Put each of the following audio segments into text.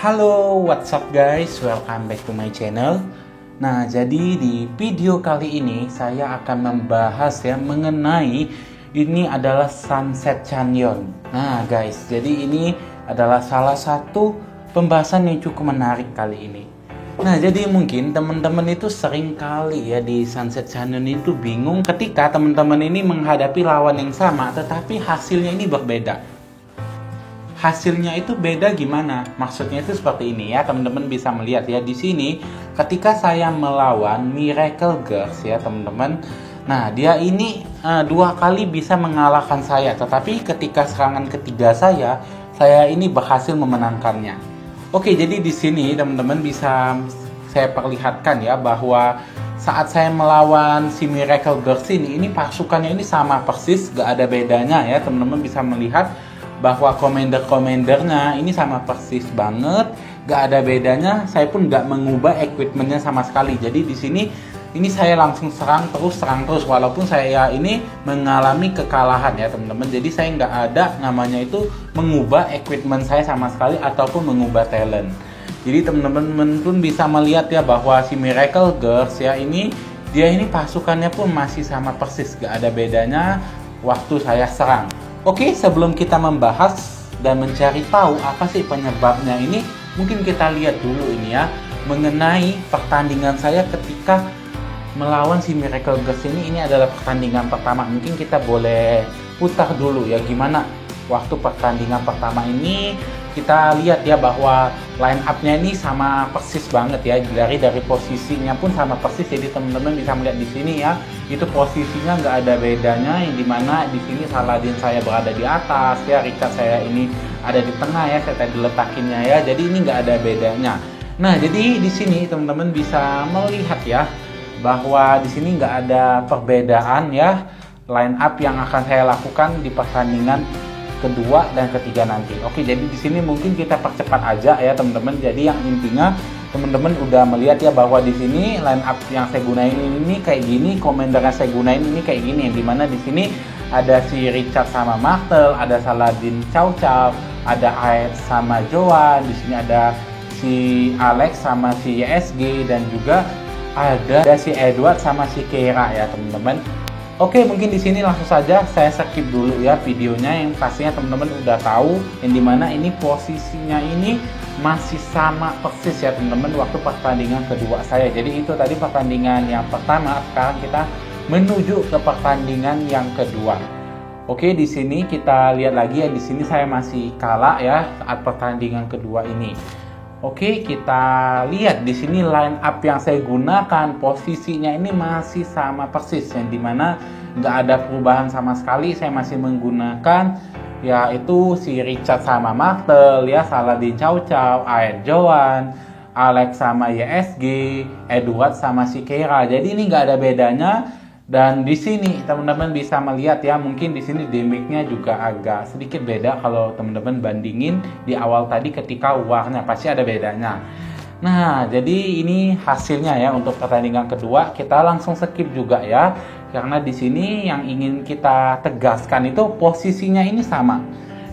Halo, what's up guys? Welcome back to my channel. Nah, jadi di video kali ini saya akan membahas mengenai ini adalah Sunset Canyon. Nah, guys, jadi ini adalah salah satu pembahasan yang cukup menarik kali ini. Nah, jadi mungkin teman-teman itu sering kali di Sunset Canyon itu bingung ketika teman-teman ini menghadapi lawan yang sama, tetapi hasilnya ini berbeda. Hasilnya itu beda gimana? Maksudnya itu seperti ini ya, teman-teman bisa melihat di sini ketika saya melawan Miracle Girls teman-teman. Nah, dia ini 2 kali bisa mengalahkan saya, tetapi ketika serangan ketiga saya ini berhasil memenangkannya. Oke, jadi di sini teman-teman bisa saya perlihatkan bahwa saat saya melawan si Miracle Girls ini pasukannya ini sama persis, gak ada bedanya ya, teman-teman bisa melihat bahwa commander-commandernya ini sama persis banget, gak ada bedanya. Saya pun gak mengubah equipmentnya sama sekali. Jadi di sini ini saya langsung serang terus, walaupun saya ini mengalami kekalahan ya teman-teman. Jadi saya nggak ada namanya itu mengubah equipment saya sama sekali ataupun mengubah talent. Jadi teman-teman pun bisa melihat bahwa si Miracle Girls dia ini pasukannya pun masih sama persis, gak ada bedanya waktu saya serang. Oke, sebelum kita membahas dan mencari tahu apa sih penyebabnya ini, mungkin kita lihat dulu ini mengenai pertandingan saya ketika melawan si Miracle Girls ini adalah pertandingan pertama. Mungkin kita boleh putar dulu gimana waktu pertandingan pertama ini. Kita lihat bahwa line up-nya ini sama persis banget dari posisinya pun sama persis. Jadi teman-teman bisa melihat di sini itu posisinya nggak ada bedanya, yang dimana di sini Saladin saya berada di atas Richard saya ini ada di tengah saya tadi letakinnya jadi ini nggak ada bedanya. Nah, jadi di sini teman-teman bisa melihat bahwa di sini nggak ada perbedaan line up yang akan saya lakukan di pertandingan kedua dan ketiga nanti. Oke, jadi di sini mungkin kita percepat aja teman-teman. Jadi yang intinya teman-teman udah melihat bahwa di sini line up yang saya gunain ini kayak gini, commander yang saya gunain ini kayak gini, yang dimana di sini ada si Richard sama Martel, ada Saladin Chow Chow, ada Aed sama Joan, di sini ada si Alex sama si YSG, dan juga ada si Edward sama si Keira ya teman-teman. Oke, mungkin di sini langsung saja saya skip dulu videonya, yang pastinya teman-teman udah tahu yang dimana ini posisinya ini masih sama persis teman-teman waktu pertandingan kedua saya. Jadi itu tadi pertandingan yang pertama, sekarang kita menuju ke pertandingan yang kedua. Oke, di sini kita lihat lagi di sini saya masih kalah saat pertandingan kedua ini. Oke, kita lihat di sini line up yang saya gunakan posisinya ini masih sama persis, yang dimana nggak ada perubahan sama sekali. Saya masih menggunakan yaitu si Richard sama Martel Saladin Chow Chow, Aed Joan, Alex sama YSG, Edward sama si Keira. Jadi ini nggak ada bedanya. Dan di sini teman-teman bisa melihat mungkin di sini damage-nya juga agak sedikit beda kalau teman-teman bandingin di awal tadi ketika warnya, pasti ada bedanya. Nah, jadi ini hasilnya untuk pertandingan kedua. Kita langsung skip juga karena di sini yang ingin kita tegaskan itu posisinya ini sama,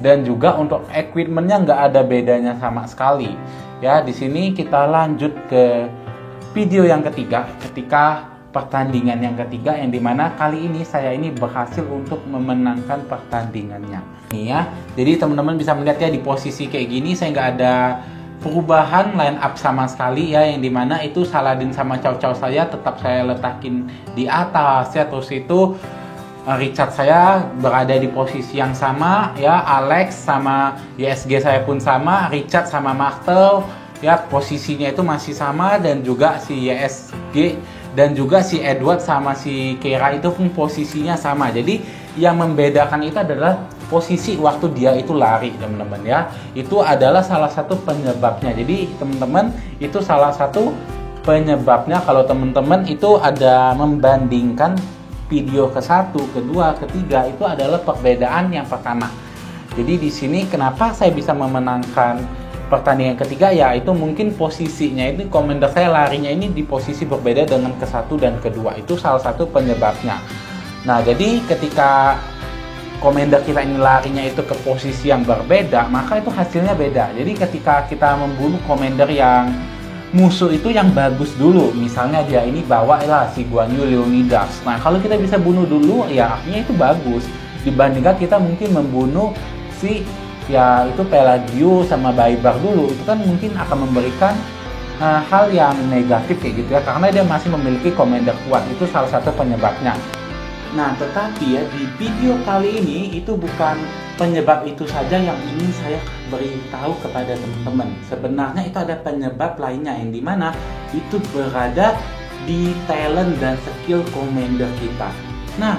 dan juga untuk equipment-nya nggak ada bedanya sama sekali. Di sini kita lanjut ke video yang ketiga, ketika pertandingan yang ketiga, yang dimana kali ini saya ini berhasil untuk memenangkan pertandingannya. Jadi teman-teman bisa melihat di posisi kayak gini saya nggak ada perubahan line up sama sekali yang dimana itu Saladin sama Chow Chow saya tetap saya letakin di atas terus itu Richard saya berada di posisi yang sama Alex sama YSG saya pun sama, Richard sama Martel posisinya itu masih sama, dan juga si YSG dan juga si Edward sama si Keira itu pun posisinya sama. Jadi yang membedakan itu adalah posisi waktu dia itu lari teman-teman itu adalah salah satu penyebabnya. Jadi teman-teman itu salah satu penyebabnya kalau teman-teman itu ada membandingkan video ke-1, kedua, ketiga, itu adalah perbedaan yang pertama. Jadi di sini kenapa saya bisa memenangkan pertandingan ketiga itu mungkin posisinya ini commander saya larinya ini di posisi berbeda dengan ke-1 dan kedua, itu salah satu penyebabnya. Nah, jadi ketika commander kita ini larinya itu ke posisi yang berbeda, maka itu hasilnya beda. Jadi ketika kita membunuh commander yang musuh itu yang bagus dulu, misalnya dia ini bawalah si Guan Yu Leonidas. Nah kalau kita bisa bunuh dulu, ya artinya itu bagus dibandingkan kita mungkin membunuh si ya itu Pelagius sama Baibars dulu. Itu kan mungkin akan memberikan hal yang negatif kayak gitu ya, karena dia masih memiliki commander kuat. Itu salah satu penyebabnya. Nah tetapi ya di video kali ini itu bukan penyebab itu saja yang ingin saya beritahu kepada teman-teman. Sebenarnya itu ada penyebab lainnya yang dimana itu berada di talent dan skill commander kita. Nah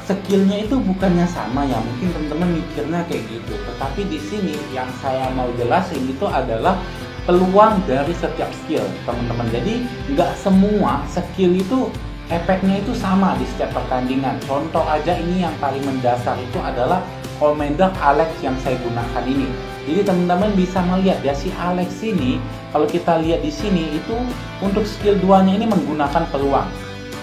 skillnya itu bukannya sama ya, mungkin teman-teman mikirnya kayak gitu. Tetapi di sini yang saya mau jelasin itu adalah peluang dari setiap skill teman-teman. Jadi nggak semua skill itu efeknya itu sama di setiap pertandingan. Contoh aja ini yang paling mendasar itu adalah commander Alex yang saya gunakan ini. Jadi teman-teman bisa melihat ya, si Alex ini kalau kita lihat di sini itu untuk skill 2-nya ini menggunakan peluang.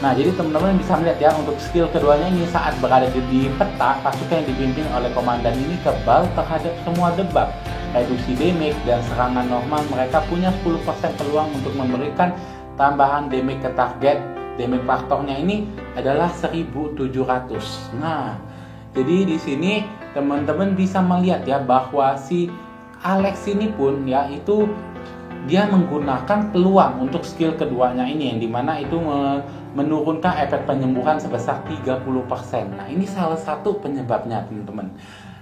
Nah jadi teman-teman bisa melihat ya, untuk skill keduanya ini saat berada di peta, pasukan yang dipimpin oleh komandan ini kebal terhadap semua debuff, reduksi damage dan serangan normal. Mereka punya 10% peluang untuk memberikan tambahan damage ke target. Damage faktornya ini adalah 1700. Nah, jadi di sini teman-teman bisa melihat ya bahwa si Alex ini pun ya itu dia menggunakan peluang untuk skill keduanya ini, yang dimana itu menurunkan efek penyembuhan sebesar 30%. Nah, ini salah satu penyebabnya teman-teman.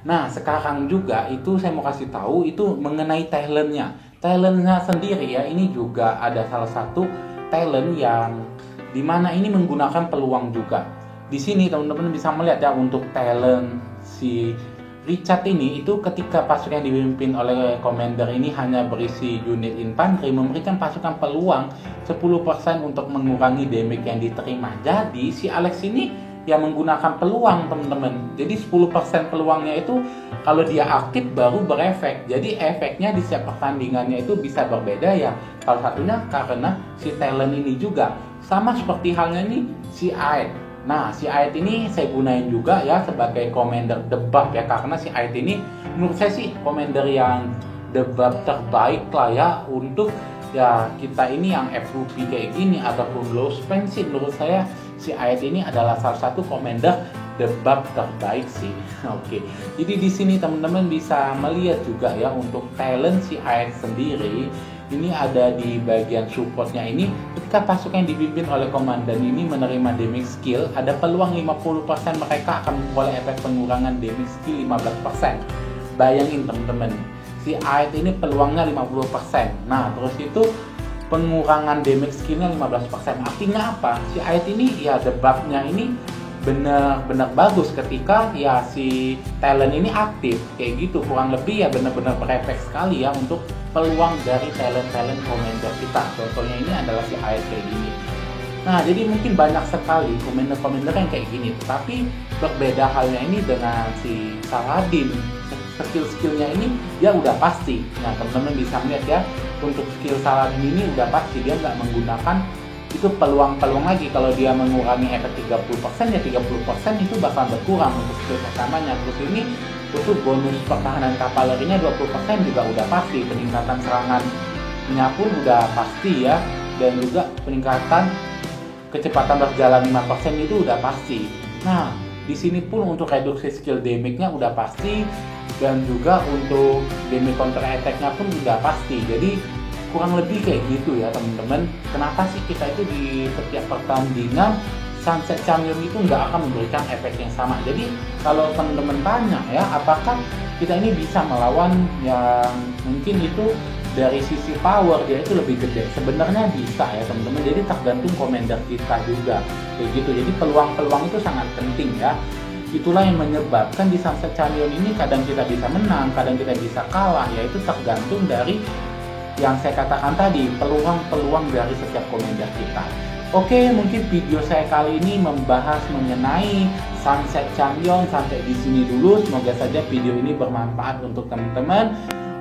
Nah, sekarang juga itu saya mau kasih tahu itu mengenai talentnya. Talentnya sendiri ya, ini juga ada salah satu talent yang dimana ini menggunakan peluang juga. Di sini teman-teman bisa melihat ya, untuk talent si Richard ini itu ketika pasukan yang dipimpin oleh commander ini hanya berisi unit infanteri, memberikan pasukan peluang 10% untuk mengurangi damage yang diterima. Jadi si Alex ini yang menggunakan peluang teman-teman. Jadi 10% peluangnya itu kalau dia aktif baru berefek. Jadi efeknya di setiap pertandingannya itu bisa berbeda ya. Salah satunya karena si talent ini juga. Sama seperti halnya nih si Aed. Nah si Aed ini saya gunain juga ya sebagai commander debuff ya, karena si Aed ini menurut saya sih commander yang debuff terbaik lah ya untuk ya kita ini yang FUP kayak gini ataupun low spend sih. Menurut saya si Aed ini adalah salah satu commander debuff terbaik sih. Oke. Jadi di sini teman-teman bisa melihat juga ya untuk talent si Aed sendiri. Ini ada di bagian supportnya ini, ketika pasukan yang dipimpin oleh komandan ini menerima damage skill, ada peluang 50% mereka akan memperoleh efek pengurangan damage skill 15%. Bayangin teman-teman, si Aed ini peluangnya 50%. Nah terus itu pengurangan damage skillnya 15%. Artinya apa? Si Aed ini ya debuffnya ini benar-benar bagus ketika ya si talent ini aktif kayak gitu. Kurang lebih ya benar-benar berefek sekali ya untuk peluang dari talent-talent commander kita. Contohnya ini adalah si Aed kayak gini. Nah jadi mungkin banyak sekali commander-commander yang kayak gini, tapi berbeda halnya ini dengan si Saladin. Skill-skillnya ini dia udah pasti. Nah teman-teman bisa melihat ya, untuk skill Saladin ini udah pasti dia nggak menggunakan itu peluang-peluang lagi. Kalau dia mengurangi efek 30% ya 30% itu bakal berkurang untuk skill pertamanya. Terus ini itu bonus pertahanan kavalerinya 20% juga udah pasti. Peningkatan serangannya pun udah pasti ya, dan juga peningkatan kecepatan berjalan 5% itu udah pasti. Nah di sini pun untuk reduksi skill damage-nya udah pasti, dan juga untuk damage counter attack-nya pun udah pasti. Jadi kurang lebih kayak gitu ya teman-teman. Kenapa sih kita itu di setiap pertandingan Sunset Champion itu nggak akan memberikan efek yang sama? Jadi kalau teman-teman tanya ya, apakah kita ini bisa melawan yang mungkin itu dari sisi power dia itu lebih gede? Sebenarnya bisa ya teman-teman. Jadi tergantung commander kita juga kayak gitu. Jadi peluang-peluang itu sangat penting ya. Itulah yang menyebabkan di Sunset Champion ini kadang kita bisa menang, kadang kita bisa kalah, yaitu tergantung dari yang saya katakan tadi, peluang-peluang dari setiap commander kita. Oke, mungkin video saya kali ini membahas mengenai Sunset Champion sampai di sini dulu. Semoga saja video ini bermanfaat untuk teman-teman.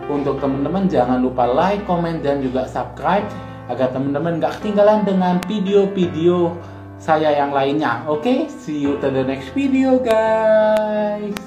Untuk teman-teman jangan lupa like, comment, dan juga subscribe agar teman-teman gak ketinggalan dengan video-video saya yang lainnya. Oke, see you to the next video guys.